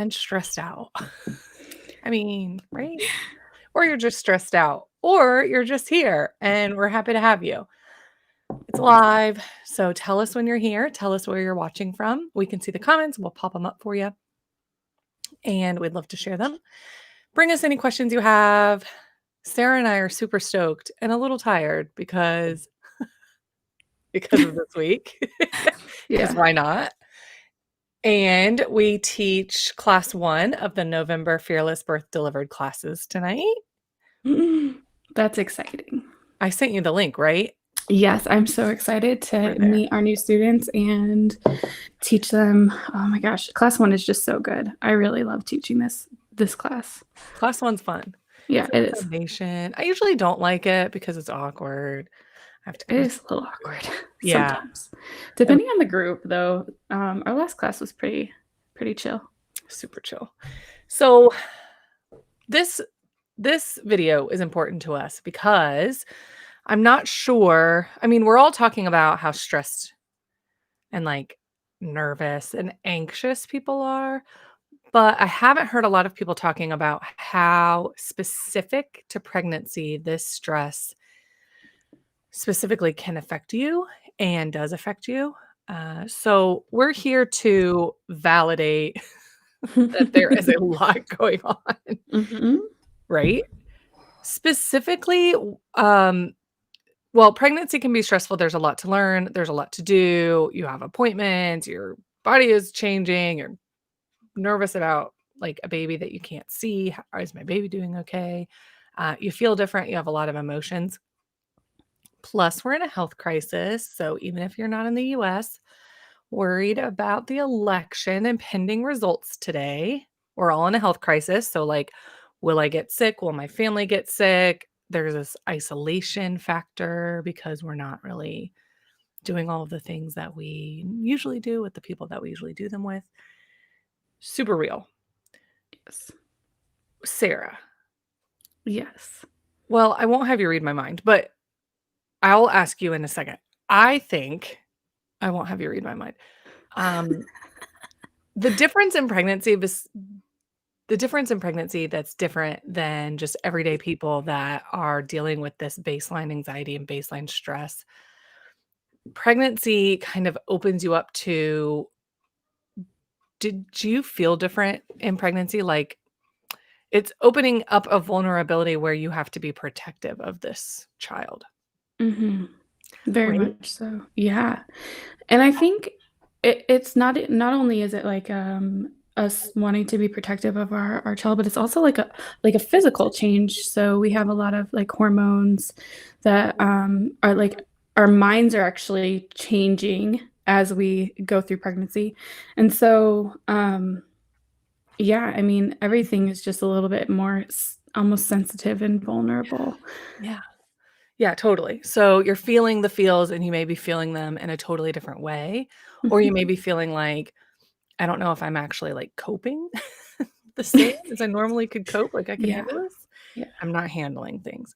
and stressed out. I mean, right? Or you're just stressed out, or you're just here and we're happy to have you. It's live. So tell us when you're here. Tell us where you're watching from. We can see the comments. We'll pop them up for you. And we'd love to share them. Bring us any questions you have. Sarah and I are super stoked and a little tired because of this week. Because why not? And we teach class 1 of the November Fearless Birth Delivered classes tonight. That's exciting. I sent you the link, right? Yes, I'm so excited to meet our new students and teach them. Oh my gosh, class 1 is just so good. I really love teaching this class. Class 1's fun. Yeah, it is. Foundation. I usually don't like it because it's awkward. It is a little awkward sometimes. Depending on the group, though. Our last class was pretty chill. Super chill. So this video is important to us because I'm not sure. I mean, we're all talking about how stressed and like nervous and anxious people are, but I haven't heard a lot of people talking about how specific to pregnancy this stress specifically can affect you and does affect you. So we're here to validate that there is a lot going on, right? Specifically, well, pregnancy can be stressful. There's a lot to learn. There's a lot to do. You have appointments. Your body is changing. You're nervous about like a baby that you can't see. Is my baby doing okay? You feel different. You have a lot of emotions. Plus, we're in a health crisis. So even if you're not in the US, worried about the election and pending results today, we're all in a health crisis. So like, will I get sick? Will my family get sick? There's this isolation factor because we're not really doing all of the things that we usually do with the people that we usually do them with. Super real. Yes. Sarah. Yes. Well, I won't have you read my mind, but I'll ask you in a second. I think I won't have you read my mind. The difference in pregnancy that's different than just everyday people that are dealing with this baseline anxiety and baseline stress. Pregnancy kind of opens you up to, did you feel different in pregnancy? Like it's opening up a vulnerability where you have to be protective of this child. Very much so. Yeah. And I think it's not only is it like us wanting to be protective of our child, but it's also like a physical change. So we have a lot of like hormones that are like our minds are actually changing as we go through pregnancy. And so yeah, I mean, everything is just a little bit more almost sensitive and vulnerable. Yeah. Yeah, totally. So you're feeling the feels and you may be feeling them in a totally different way. Or you may be feeling like, I don't know if I'm actually like coping the same as I normally could cope. Like I can handle this. Yeah. I'm not handling things.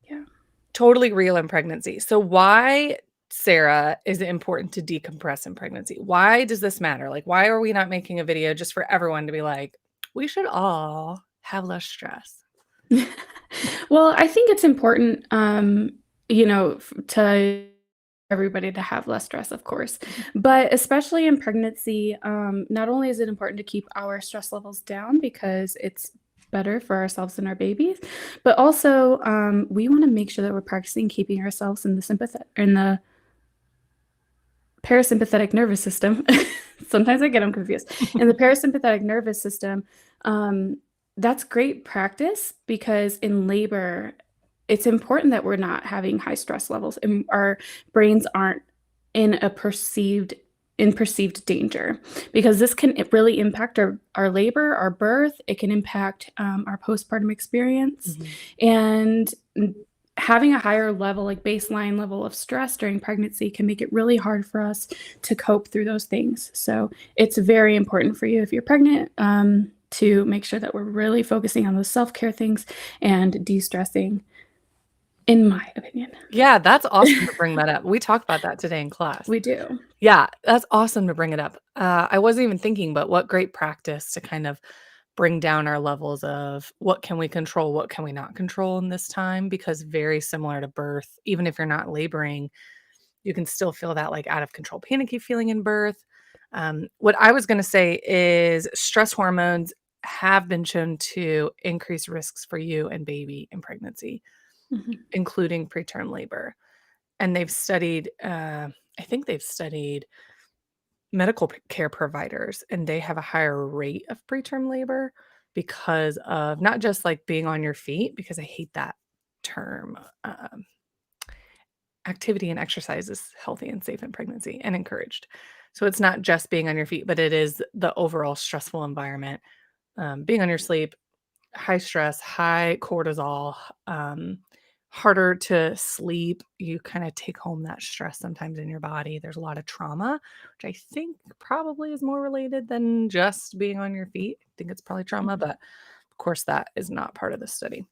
Yeah. Totally real in pregnancy. So why, Sarah, is it important to decompress in pregnancy? Why does this matter? Like, why are we not making a video just for everyone to be like, we should all have less stress? Well, I think it's important, to everybody to have less stress, of course. But especially in pregnancy, not only is it important to keep our stress levels down because it's better for ourselves and our babies, but also we want to make sure that we're practicing keeping ourselves in the parasympathetic nervous system. Sometimes I get them confused. In the parasympathetic nervous system, that's great practice because in labor, it's important that we're not having high stress levels and our brains aren't in perceived danger, because this can really impact our labor, our birth. It can impact our postpartum experience. And having a higher level, like baseline level of stress during pregnancy can make it really hard for us to cope through those things. So it's very important for you if you're pregnant to make sure that we're really focusing on those self-care things and de-stressing, in my opinion. Yeah, that's awesome to bring that up. We talked about that today in class. We do. Yeah, that's awesome to bring it up. I wasn't even thinking, but what great practice to kind of bring down our levels of what can we control, what can we not control in this time, because very similar to birth, even if you're not laboring, you can still feel that like out of control, panicky feeling in birth. What I was going to say is stress hormones have been shown to increase risks for you and baby in pregnancy, Mhm. including preterm labor. And they've studied, I think they've studied medical care providers, and they have a higher rate of preterm labor because of not just like being on your feet, because I hate that term. Activity and exercise is healthy and safe in pregnancy and encouraged. So it's not just being on your feet, but it is the overall stressful environment. Being on your sleep, high stress, high cortisol, um, harder to sleep. You kind of take home that stress sometimes in your body. There's a lot of trauma, which I think probably is more related than just being on your feet. I think it's probably trauma, but of course, that is not part of the study.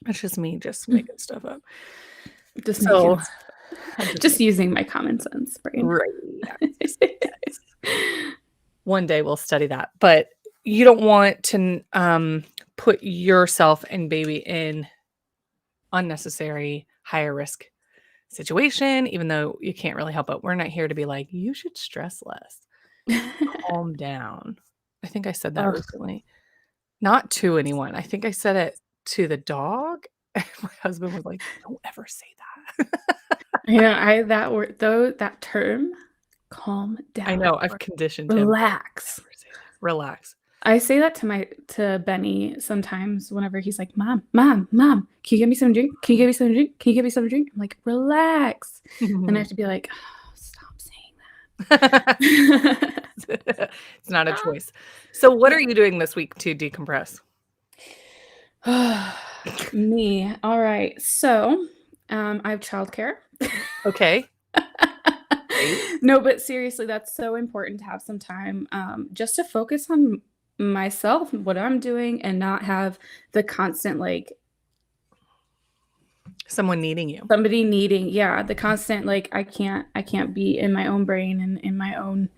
It's just me just Mhm. making stuff up. Just So making stuff. I'm just Just making using my common sense brain. right. Yes. Yes. One day we'll study that, but you don't want to put yourself and baby in unnecessary higher risk situation, even though you can't really help it. We're not here to be like, you should stress less. Calm down. I think I said that Ugh. recently. Not to anyone. I think I said it to the dog. My husband was like, don't ever say that. Yeah, I that word though that term, calm I down know. I've or conditioned him. relax. Never say that. Relax. I say that to Benny sometimes whenever he's like, "Mom, mom, mom, can you get me some drink? Can you get me some drink? Can you get me some drink?" I'm like, "Relax." And I have to be like, oh, "Stop saying It's not a that." choice. So what Yeah. are you doing this week to decompress? Me. All right. So, I have childcare. Okay, great. No, but seriously, that's so important to have some time, just to focus on myself, what I'm doing, and not have the constant, like, Someone needing you. somebody needing yeah, the constant, like, I can't be in my own brain and in my own,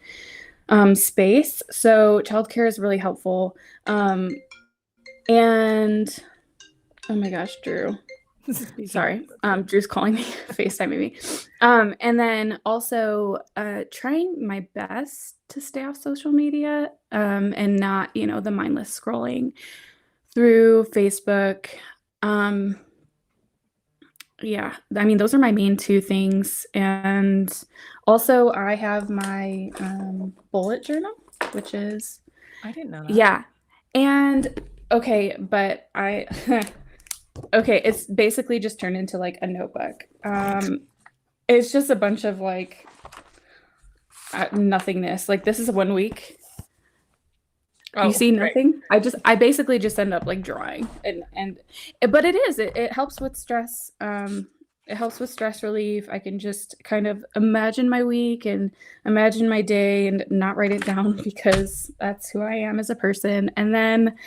space, so childcare is really helpful, and oh my gosh, Drew. Speaking of Sorry, childcare. Drew's calling me, FaceTiming me. And then also trying my best to stay off social media and not, the mindless scrolling through Facebook. Um, yeah, I mean, those are my main two things. And also, I have my bullet journal, which is, I didn't know that. yeah. And okay, but okay, it's basically just turned into like a notebook. It's just a bunch of like nothingness. Like this is 1 week. You Oh, see great. nothing. I basically just end up like drawing and but it helps with stress. It helps with stress relief. I can just kind of imagine my week and imagine my day and not write it down because that's who I am as a person. And then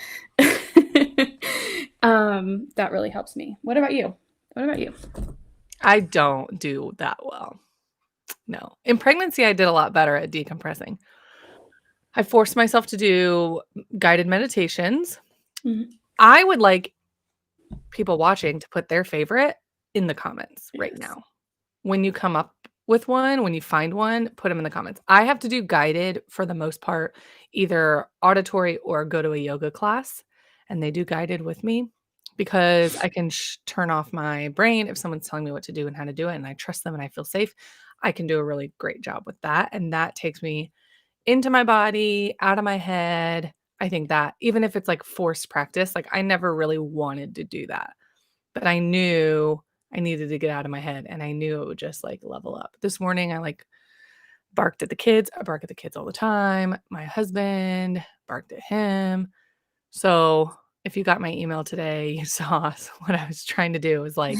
that really helps me. What about you? What about you? I don't do that well. No. In pregnancy, I did a lot better at decompressing. I forced myself to do guided meditations. Mhm. I would like people watching to put their favorite in the comments right Yes. now. When you come up with one, when you find one, put them in the comments. I have to do guided for the most part, either auditory or go to a yoga class, and they do guided with me because I can turn off my brain if someone's telling me what to do and how to do it, and I trust them and I feel safe. I can do a really great job with that, and that takes me into my body, out of my head. I think that even if it's like forced practice, like I never really wanted to do that, but I knew I needed to get out of my head and I knew it would just like level up. This morning, I like barked at the kids. I bark at the kids all the time. My husband barked at him. So if you got my email today, you saw what I was trying to do was like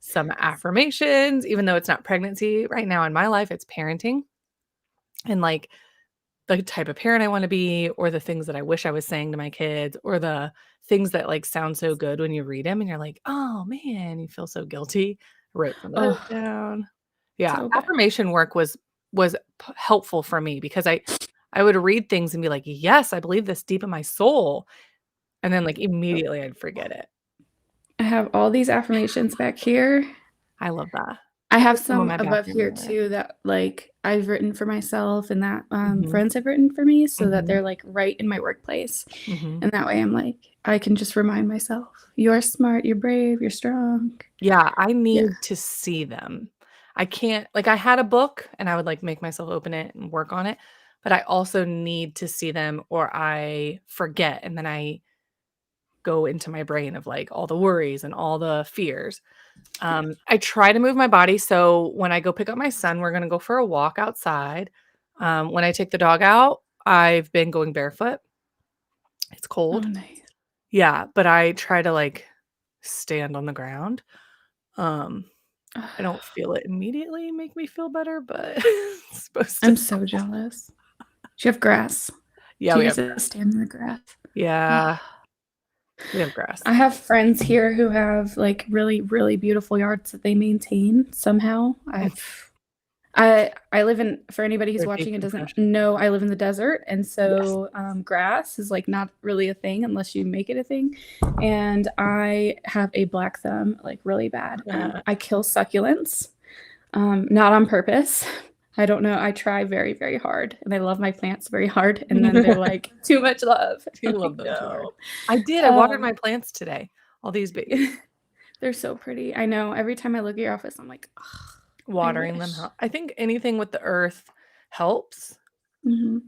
some affirmations, even though it's not pregnancy right now in my life, it's parenting and like the type of parent I want to be, or the things that I wish I was saying to my kids, or the things that like sound so good when you read them and you're like, oh man, you feel so guilty. I wrote some of those Oh, down. Yeah. so good. Affirmation work was was helpful for me because I would read things and be like, "Yes, I believe this deep in my soul." And then, like, immediately I'd forget it. I have all these affirmations back here. I love that. I I have put them on some my above bathroom here mirror. too that like I've written for myself and that Mhm, friends have written for me so that mhm, they're like right in my workplace. mhm. And that way I'm like, I can just remind myself, you're smart, you're brave, you're strong. Yeah, I Yeah. need to see them. I can't like, I had a book and I would, like, make myself open it and work on it, but I also need to see them or I forget, and then I go into my brain of, like, all the worries and all the fears. Yeah. I try to move my body, so when I go pick up my son, we're gonna go for a walk outside. When I take the dog out, I've been going barefoot. It's Oh, cold. nice. Yeah, but I try to, like, stand on the ground. Um, I don't feel it immediately make me feel better, but it's supposed to I'm so jealous. Do you have grass? Yeah, Do we you have get to grass. stand in the grass? Yeah, we have grass. I have friends here who have like really, really beautiful yards that they maintain somehow. Mm, I live in, for anybody who's or watching and doesn't decompression. know, I live in the desert, and Yes. so grass is like not really a thing unless you make it a thing. And I have a black thumb, like really bad. I kill succulents, not on purpose. I don't know. I try very, very hard, and I love my plants very hard, and then they're like too much love. You I'm love like, them too hard. no. I did, I watered Um, my plants today, all these babies. they're so pretty. I know. Every time I look at your office, I'm like, oh, I Watering them wish. hel I think anything with the earth helps. Hmm.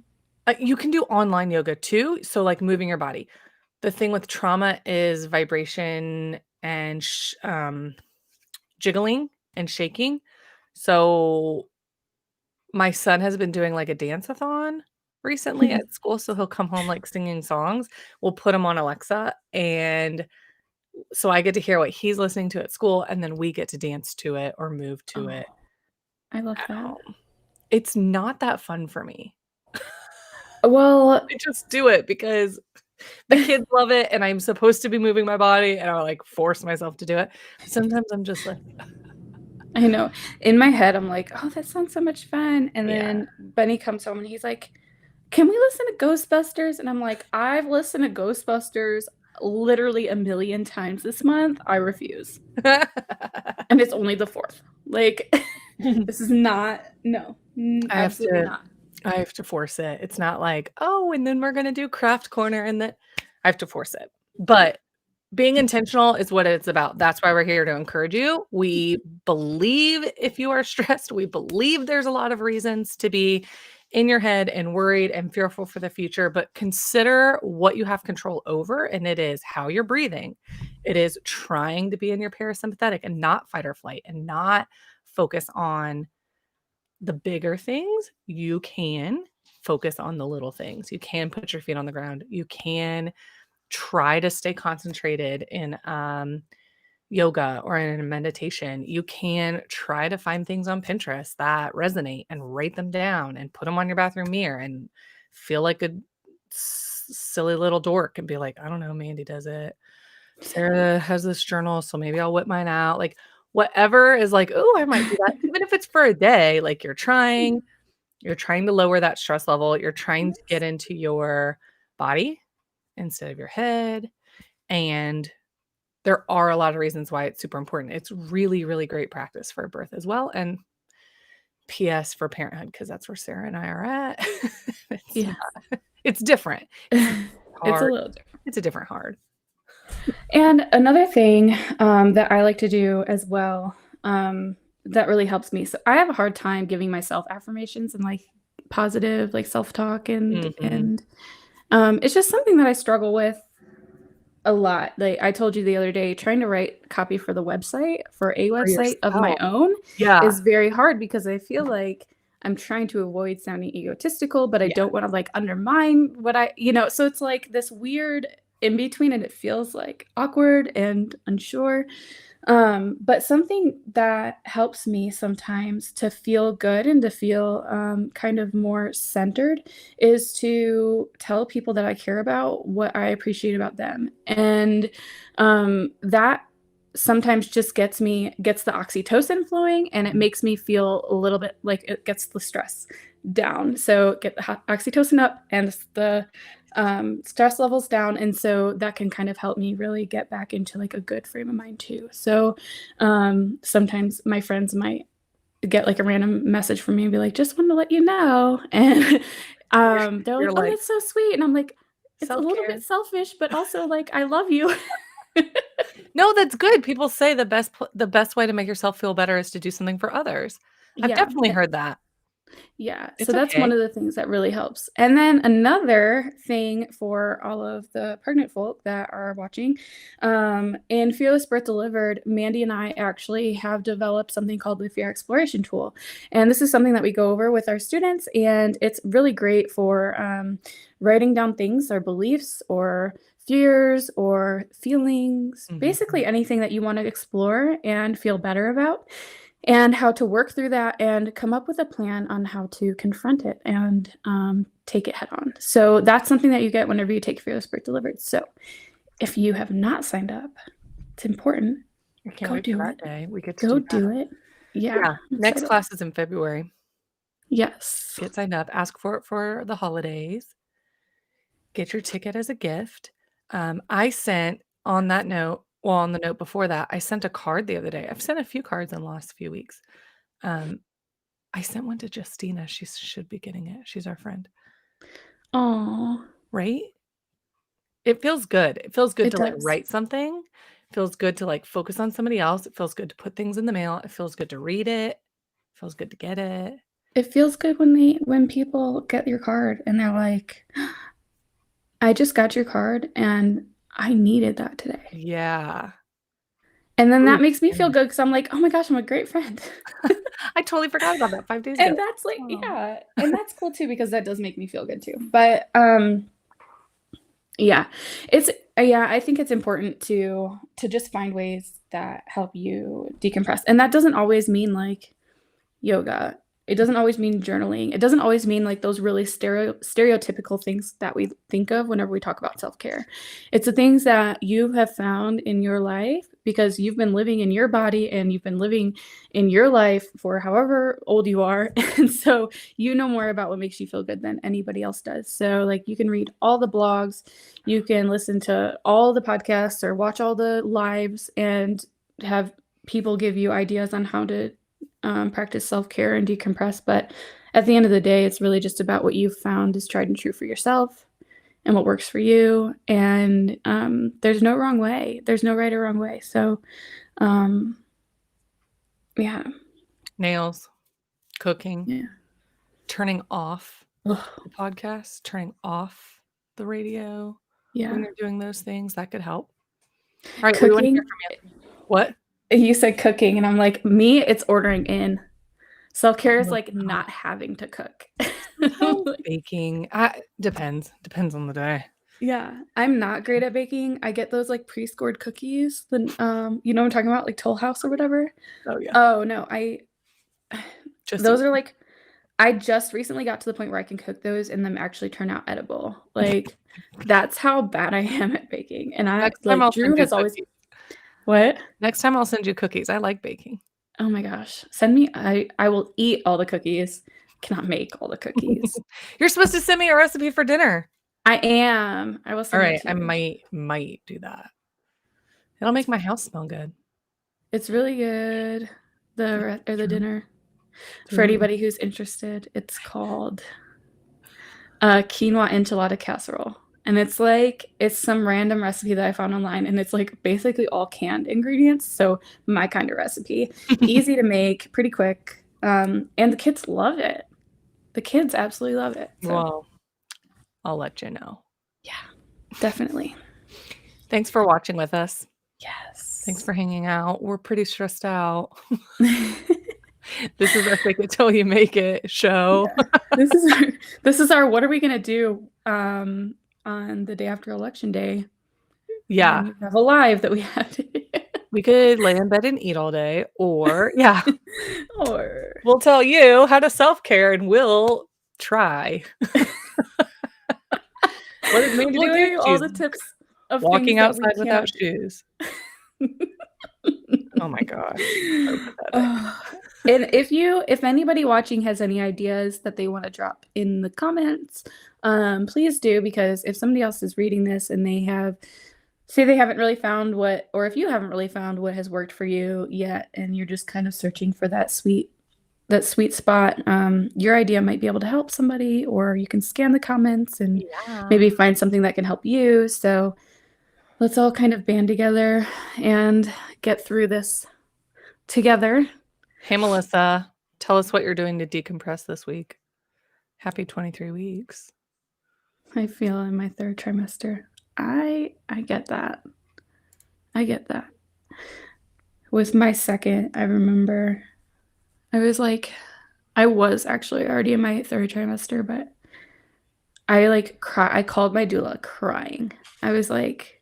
You can do online yoga too, so, like, moving your body. The thing with trauma is vibration and jiggling and shaking. So, my son has been doing, like, a dance-a-thon recently at school, so he'll come home, like, singing songs. We'll put him on Alexa, and so I get to hear what he's listening to at school, and then we get to dance to it or move to Oh, it I love at that. home. It's not that fun for me. Well, I just do it because the kids love it, and I'm supposed to be moving my body, and I, like, force myself to do it. Sometimes I'm just like, I know. In my head, I'm like, "Oh, that sounds so much fun." And yeah. then Benny comes home and he's like, "Can we listen to Ghostbusters?" And I'm like, "I've listened to Ghostbusters literally a million times this month. I refuse." And it's only the 4th. Like, this is not, no, I have absolutely to not. I have to force it. It's not like, "Oh, and then we're gonna do craft corner," and then I have to force it. Yeah. But being intentional is what it's about. That's why we're here to encourage you. We believe if you are stressed, we believe there's a lot of reasons to be in your head and worried and fearful for the future, but consider what you have control over, and it is how you're breathing. It is trying to be in your parasympathetic and not fight or flight and not focus on the bigger things. You can focus on the little things. You can put your feet on the ground. You can try to stay concentrated in yoga or in a meditation. You can try to find things on Pinterest that resonate and write them down and put them on your bathroom mirror and feel like a silly little dork and be like, I don't know, Mandy does it. Sarah has this journal, so maybe I'll whip mine out. Like whatever is like, oh, I might do that. Even if it's for a day, like you're trying to lower that stress level. You're trying to get Yes. into your body instead of your head. And there are a lot of reasons why it's super important. It's really, really great practice for birth as well. And PS for parenthood, because that's where Sarah and I are at. It's Yeah. not, it's different. It's It's a hard. little different. It's a different hard. And another thing that I like to do as well, that really helps me. So I have a hard time giving myself affirmations and like positive, like self-talk, Mhm. and it's just something that I struggle with a lot. Like I told you the other day, trying to write copy for the website, for a For website of my yourself. own, Yeah. is very hard because I feel like I'm trying to avoid sounding egotistical, but I Yeah. don't want to like undermine what so it's like this weird in between, and it feels like awkward and unsure. But something that helps me sometimes to feel good and to feel kind of more centered is to tell people that I care about what I appreciate about them. And that sometimes just gets the oxytocin flowing, and it makes me feel a little bit like it gets the stress down. So get the oxytocin up and the stress levels down, and so that can kind of help me really get back into like a good frame of mind too. So sometimes my friends might get like a random message from me and be like, just want to let you know. And they're You're like, oh, like, that's so sweet. And I'm like, it's a little self-care. bit selfish, but also like, I love you. No, that's good. People say the best way to make yourself feel better is to do something for others. I've Yeah. definitely heard that. Yeah. So It's that's one okay. of the things that really helps. And then another thing for all of the pregnant folk that are watching, in Fearless Birth Delivered, Mandy and I actually have developed something called the Fear Exploration Tool. And this is something that we go over with our students, and it's really great for writing down things or beliefs or fears or feelings, basically anything that you want to explore and feel better about, and how to work through that and come up with a plan on how to confront it and take it head on. So that's something that you get whenever you take Fearless Birth Delivered. So if you have not signed up, it's important. I can't Go wait for do that it. day. We get to Go do that. do it. Yeah. Yeah. I'm Next excited. class is in February. Yes. Get signed up. Ask for it for the holidays. Get your ticket as a gift. I sent on that note, well, on the note before that, I sent a card the other day. I've sent a few cards in the last few weeks. I sent one to Justina. She should be getting it. She's our friend. Oh, Right? It feels good. It feels good it to like does. write something. It feels good to like focus on somebody else. It feels good to put things in the mail. It feels good to read it. It feels good to get it. It feels good when people get your card and they're like, I just got your card and I needed that today. Yeah. And then Ooh, that makes me feel yeah. good because I'm like, oh my gosh, I'm a great friend. I totally forgot about that 5 days ago. And that's like, Oh. yeah. And that's cool too, because that does make me feel good too. But yeah, it's yeah, I think it's important to just find ways that help you decompress. And that doesn't always mean like yoga. It doesn't always mean journaling. It doesn't always mean like those really stereotypical things that we think of whenever we talk about self-care. It's the things that you have found in your life because you've been living in your body and you've been living in your life for however old you are. And so you know more about what makes you feel good than anybody else does. So like you can read all the blogs, you can listen to all the podcasts or watch all the lives and have people give you ideas on how to practice self-care and decompress. But at the end of the day, it's really just about what you've found is tried and true for yourself and what works for you. And there's no wrong way. There's no right or wrong way. So, yeah. Nails, cooking, Yeah. turning off Ugh. the podcast, turning off the radio when Yeah. you're doing those things, that could help. All right, we want to hear Cooking. from you. What? You said cooking, and I'm like, me, it's ordering in. Self-care is Oh, like not having to cook. sometimes baking, depends on the day. Yeah, I'm not great at baking. I get those like pre-scored cookies. You know what I'm talking about, like Toll House or whatever. Oh, yeah. Oh no, Just those eat. are like, I just recently got to the point where I can cook those and them actually turn out edible. Like that's how bad I am at baking. And I Next time like I'll send Drew you has always cookies. what? Next time I'll send you cookies. I like baking. Oh my gosh. Send me I will eat all the cookies. Cannot make all the cookies. You're supposed to send me a recipe for dinner. I am. I will All send it right, to I you. might do that. It'll make my house smell good. It's really good. The dinner. For Ooh. anybody who's interested, it's called quinoa enchilada casserole. And it's some random recipe that I found online, and it's like basically all canned ingredients. So my kind of recipe, easy to make, pretty quick, and the kids love it. The kids absolutely love it. So Well, I'll let you know. yeah, definitely. Thanks for watching with us. Yes. Thanks for hanging out. We're pretty stressed out. This is our fake it till you make it show. Yeah. This is our what are we gonna do on the day after election day? Yeah. And we have a live that we have to do. We could lay in bed and eat all day, or yeah, Or we'll tell you how to self-care and we'll try. What does Mandy do we'll give again? you all She's the tips of things walking that we outside without cannot do. shoes. Oh my gosh, so pathetic. Oh, and if anybody watching has any ideas that they wanna drop in the comments, please do, because if somebody else is reading this and they haven't really found what, or if you haven't really found what has worked for you yet, and you're just kind of searching for that sweet spot, your idea might be able to help somebody, or you can scan the comments and Yeah. maybe find something that can help you. So let's all kind of band together and get through this together. Hey, Melissa, tell us what you're doing to decompress this week. Happy 23 weeks. I feel in my third trimester. I get that. I get that. With my second, I remember I was actually already in my third trimester, but I called my doula crying. I was like,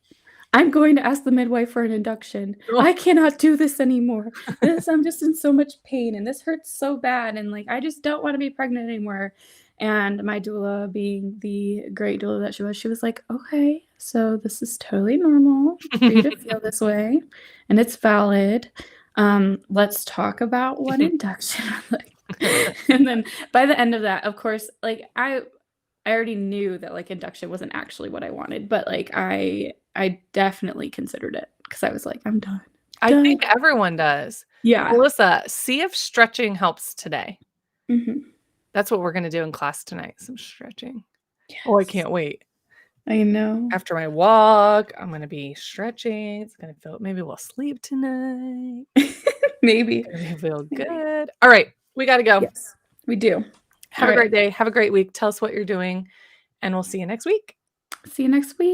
I'm going to ask the midwife for an induction. Oh. I cannot do this anymore. I'm just in so much pain and this hurts so bad. And like, I just don't want to be pregnant anymore. And my doula, being the great doula that she was like, okay, so this is totally normal for you to feel this way. And it's valid. Let's talk about what induction would like. And then by the end of that, of course, like I already knew that like induction wasn't actually what I wanted, but like I definitely considered it because I was like, I'm done. I think everyone does. Yeah. Melissa, see if stretching helps today. Mhm. That's what we're going to do in class tonight, some stretching. Oh, I Yes. can't wait. I know. After my walk, I'm going to be stretching. It's going to feel, maybe we'll sleep tonight. Maybe. It's going to feel Maybe. good. All right, we got to go. Yes, we do. Have a great day. Have a great week. Tell us what you're doing, and we'll see you next week. See you next week.